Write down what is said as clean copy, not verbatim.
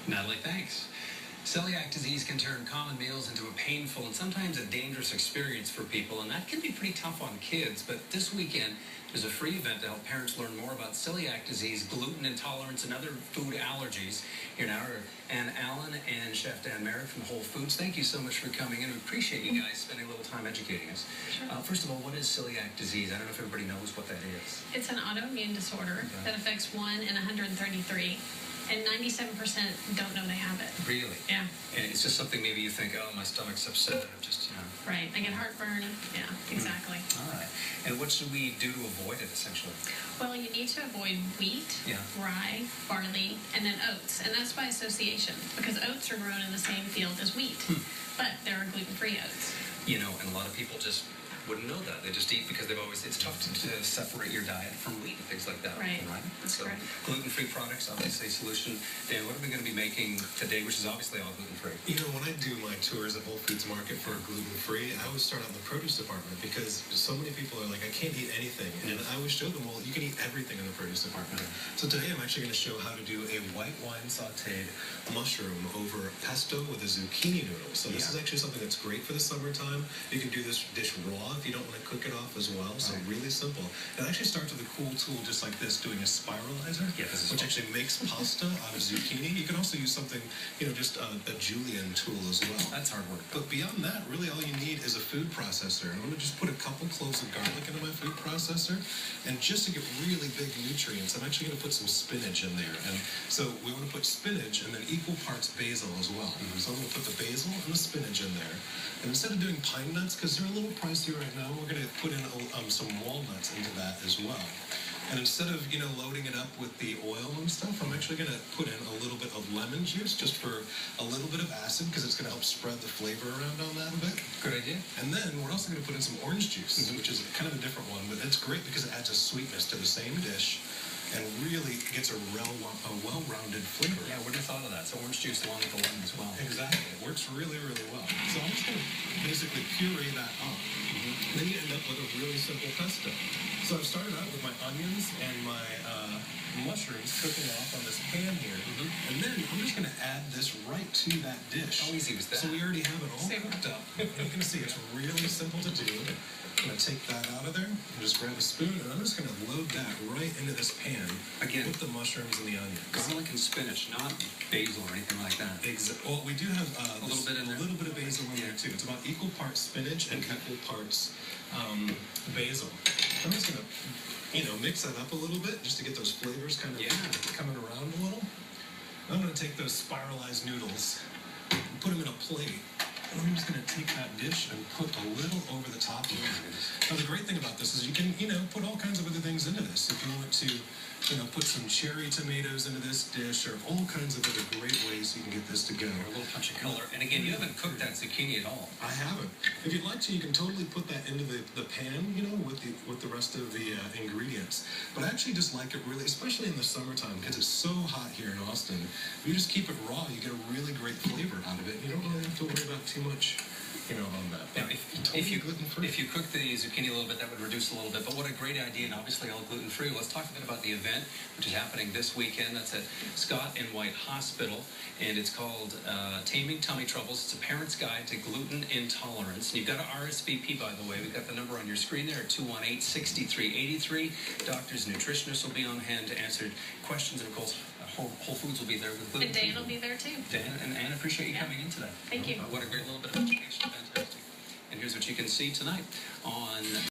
Natalie, thanks. Celiac disease can turn common meals into a painful and sometimes a dangerous experience for people, and that can be pretty tough on kids. But this weekend, there's a free event to help parents learn more about celiac disease, gluten intolerance, and other food allergies. Here now are Ann Allen and Chef Dan Merritt from Whole Foods. Thank you so much for coming in. We appreciate you guys spending a little time educating us. Sure. First of all, what is celiac disease? I don't know if everybody knows what that is. It's an autoimmune disorder that affects 1 in 133, and 97% don't know they have it. Really? Yeah. And it's just something maybe you think, oh, my stomach's upset. I'm just, Right. I get heartburn. Yeah, exactly. All right. And what should we do to avoid it, essentially? Well, you need to avoid wheat, rye, barley, and then oats. And that's by association, because oats are grown in the same field as wheat, but there are gluten-free oats. And a lot of people just wouldn't know that. They just eat because it's tough to separate your diet from wheat and things like that. Right. That's correct. Gluten-free products, obviously a solution. Dan, what are we going to be making today, which is obviously all gluten-free? When I do my tours at Whole Foods Market for gluten-free, I always start out in the produce department because so many people are like, I can't eat anything. And I always show them, well, you can eat everything in the produce department. So today I'm actually going to show how to do a white wine sauteed mushroom over pesto with a zucchini noodle. So this is actually something that's great for the summertime. You can do this dish raw if you don't want to cook it off as well. So really simple. It actually starts with a cool tool just like this, doing a spiralizer, which actually makes pasta out of zucchini. You can also use something, just a julienne tool as well. That's hard work. But beyond that, really all you need is a food processor. And I'm going to just put a couple cloves of garlic into my food processor. And just to get really big nutrients, I'm actually going to put some spinach in there. And so we want to put spinach and then equal parts basil as well. So I'm going to put the basil and the spinach in there. And instead of doing pine nuts, because they're a little pricey right now, we're going to put in some walnuts into that as well. And instead of, loading it up with the oil and stuff, I'm actually going to put in a little bit of lemon juice just for a little bit of acid because it's going to help spread the flavor around on that a bit. Good idea. And then we're also going to put in some orange juice, which is kind of a different one, but it's great because it adds a sweetness to the same dish and really gets a well-rounded flavor. Yeah, I wouldn't have thought of that. So orange juice along with the lemon as well. Exactly. It works really, really well. So I'm just going to basically puree that up. Then you end up with a really simple pesto. So I've started out with my onions and my mushrooms cooking off on this pan here. And then I'm just going to add this right to that dish. How easy was that? So we already have it all cooked up. You can see it's really simple to do. I'm going to take that out of there and just grab a spoon, and I'm just going to load that right into this pan. Again, with the mushrooms and the onions. Garlic and spinach, not basil or anything like that. Well, we do have a little bit of basil in there too. It's about equal parts spinach and equal parts basil. I'm just going to, mix that up a little bit just to get those flavors kind of coming around a little. I'm going to take those spiralized noodles and put them in a plate. And I'm just going to take that dish and put a little over the top of it. Now, the great thing about this is you can, put all kinds of other things into this. If you want to, put some cherry tomatoes into this dish or all kinds of other great ways you can get this to go. A little punch of color. And again, you haven't cooked that zucchini at all. I haven't. If you'd like to, you can totally put that into the pan, with the rest of the ingredients. But I actually just like it really, especially in the summertime, because it's so hot here in Austin. If you just keep it raw, you get a really great flavor out of it. You don't really have to worry about too much, on that. Now, if you cook the zucchini a little bit, that would reduce a little bit. But what a great idea, and obviously all gluten-free. Let's talk a bit about the event, which is happening this weekend. That's at Scott and White Hospital, and it's called Taming Tummy Troubles. It's a parent's guide to gluten intolerance. And you've got to RSVP, by the way. We've got the number on your screen there at 218-6383. Doctors and nutritionists will be on hand to answer questions, and of course, Whole Foods will be there with gluten. And Dan will be there too. Dan and Anne, appreciate you coming in today. Thank you. What a great little bit of education. Fantastic. And here's what you can see tonight on